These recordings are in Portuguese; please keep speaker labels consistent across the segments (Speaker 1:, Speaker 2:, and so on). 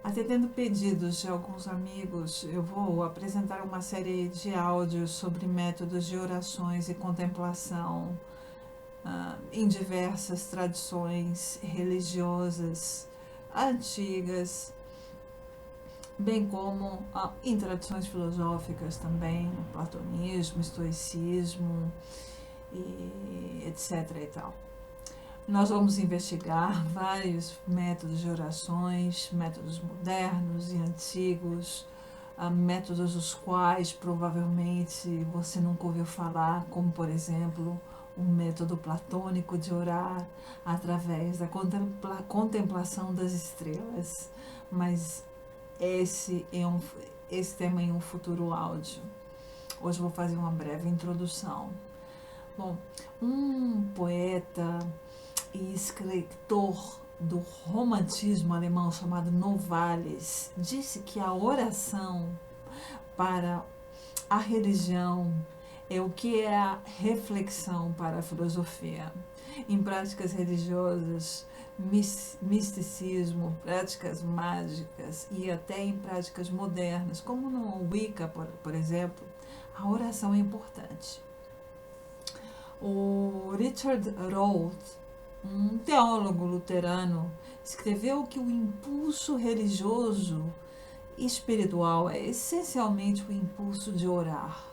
Speaker 1: Atendendo pedidos de alguns amigos, eu vou apresentar uma série de áudios sobre métodos de orações e contemplação em diversas tradições religiosas antigas, bem como em tradições filosóficas também, no platonismo, estoicismo e etc. e tal. Nós vamos investigar vários métodos de orações, métodos modernos e antigos, métodos dos quais provavelmente você nunca ouviu falar, como por exemplo o método platônico de orar através da contemplação das estrelas, mas esse tema em um futuro áudio. Hoje eu vou fazer uma breve introdução. Bom, um poeta e escritor do romantismo alemão chamado Novalis disse que a oração para a religião é o que é a reflexão para a filosofia. Em práticas religiosas, misticismo, práticas mágicas e até em práticas modernas, como no Wicca, por exemplo, a oração é importante. O Richard Roth, um teólogo luterano, escreveu que o impulso religioso e espiritual é essencialmente o impulso de orar.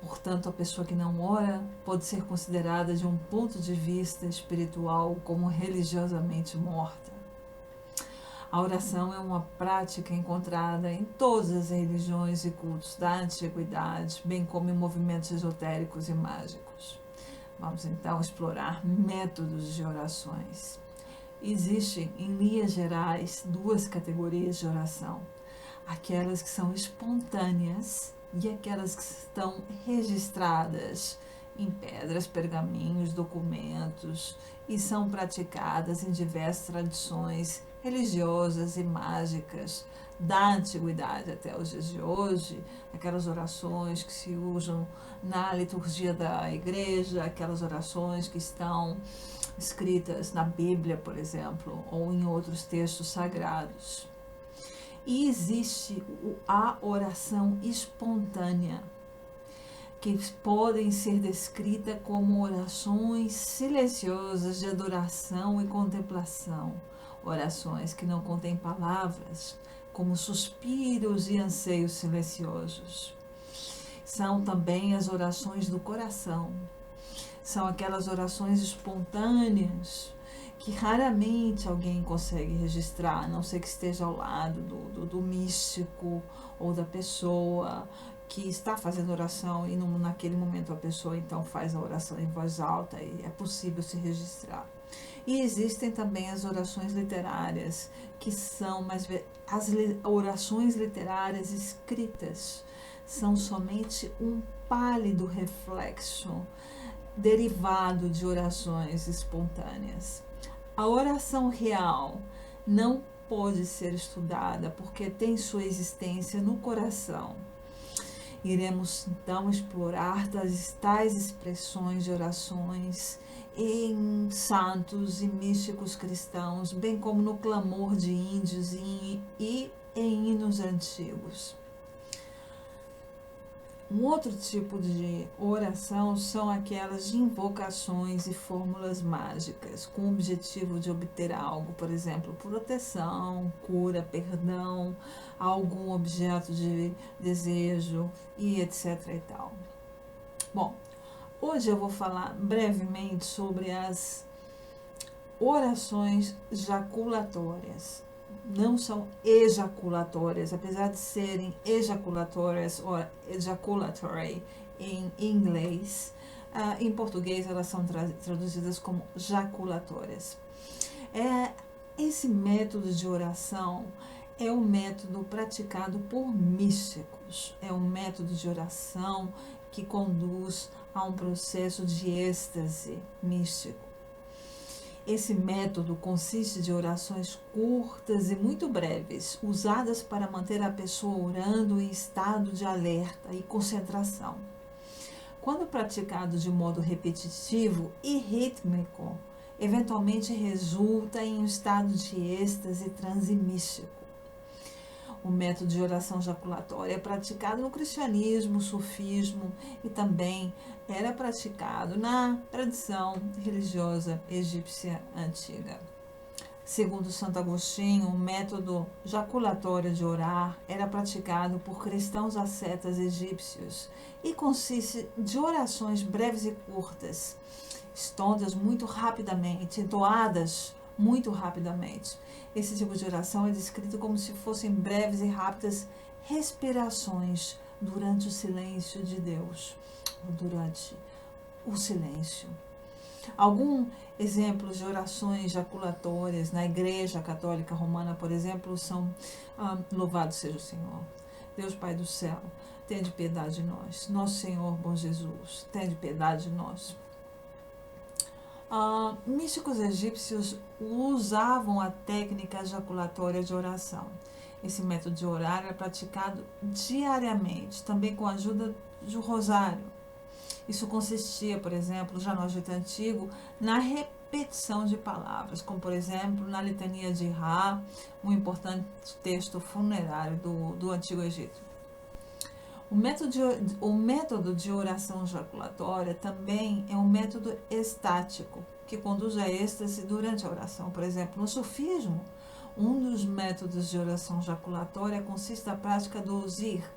Speaker 1: Portanto, a pessoa que não ora pode ser considerada, de um ponto de vista espiritual, como religiosamente morta. A oração é uma prática encontrada em todas as religiões e cultos da antiguidade, bem como em movimentos esotéricos e mágicos. Vamos então explorar métodos de orações. Existem, em linhas gerais, duas categorias de oração: aquelas que são espontâneas e aquelas que estão registradas em pedras, pergaminhos, documentos e são praticadas em diversas tradições religiosas e mágicas da antiguidade até os dias de hoje, aquelas orações que se usam na liturgia da igreja, aquelas orações que estão escritas na Bíblia, por exemplo, ou em outros textos sagrados. E existe a oração espontânea, que podem ser descritas como orações silenciosas de adoração e contemplação, orações que não contêm palavras, como suspiros e anseios silenciosos. São também as orações do coração. São aquelas orações espontâneas que raramente alguém consegue registrar, a não ser que esteja ao lado do místico ou da pessoa que está fazendo oração e naquele momento a pessoa então faz a oração em voz alta e é possível se registrar. E existem também as orações literárias, que são as orações literárias escritas são somente um pálido reflexo derivado de orações espontâneas. A oração real não pode ser estudada porque tem sua existência no coração. Iremos então explorar tais expressões de orações em santos e místicos cristãos, bem como no clamor de índios e em hinos antigos. Um outro tipo de oração são aquelas de invocações e fórmulas mágicas, com o objetivo de obter algo, por exemplo, proteção, cura, perdão, algum objeto de desejo e etc. e tal. Bom, hoje eu vou falar brevemente sobre as orações jaculatórias. Não são ejaculatórias, apesar de serem ejaculatórias ou ejaculatory em inglês, em português elas são traduzidas como jaculatórias. Esse método de oração é um método praticado por místicos, é um método de oração que conduz a um processo de êxtase místico. Esse método consiste de orações curtas e muito breves, usadas para manter a pessoa orando em estado de alerta e concentração. Quando praticado de modo repetitivo e rítmico, eventualmente resulta em um estado de êxtase transe místico. O método de oração jaculatória é praticado no cristianismo, sufismo e também era praticado na tradição religiosa egípcia antiga. Segundo Santo Agostinho, o método jaculatório de orar era praticado por cristãos ascetas egípcios e consiste de orações breves e curtas, entoadas muito rapidamente. Esse tipo de oração é descrito como se fossem breves e rápidas respirações durante o silêncio de Deus, ou durante o silêncio. Alguns exemplos de orações jaculatórias na Igreja Católica Romana, por exemplo, são: louvado seja o Senhor, Deus Pai do céu, tende piedade de nós. Nosso Senhor, bom Jesus, tende piedade de nós. Místicos egípcios usavam a técnica jaculatória de oração. Esse método de orar era praticado diariamente, também com a ajuda do rosário. Isso consistia, por exemplo, já no Egito Antigo, na repetição de palavras, como, por exemplo, na litania de Ra, um importante texto funerário do Antigo Egito. O método de oração jaculatória também é um método estático, que conduz a êxtase durante a oração. Por exemplo, no sufismo, um dos métodos de oração jaculatória consiste na prática do zikr,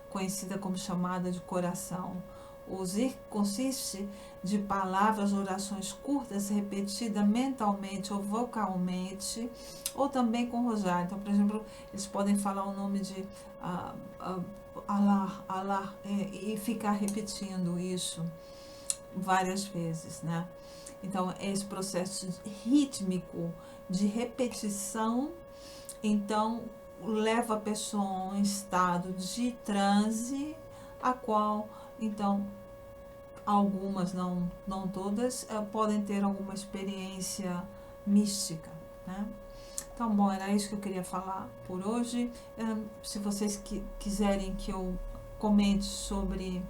Speaker 1: conhecida como chamada de coração. O zikr consiste de palavras, orações curtas, repetidas mentalmente ou vocalmente, ou também com rosário. Então, por exemplo, eles podem falar o nome de Allah, Allah, e ficar repetindo isso várias vezes, né? Então, esse processo rítmico de repetição, então, leva a pessoa a um estado de transe, a qual, então, algumas, não todas, podem ter alguma experiência mística, né? Então, bom, era isso que eu queria falar por hoje. Se vocês quiserem que eu comente sobre,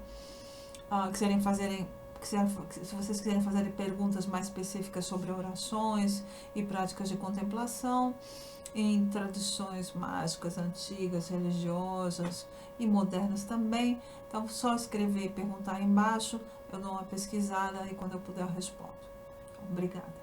Speaker 1: se vocês quiserem fazer perguntas mais específicas sobre orações e práticas de contemplação em tradições mágicas antigas, religiosas e modernas também, então só escrever e perguntar aí embaixo, eu dou uma pesquisada e quando eu puder eu respondo. Obrigada.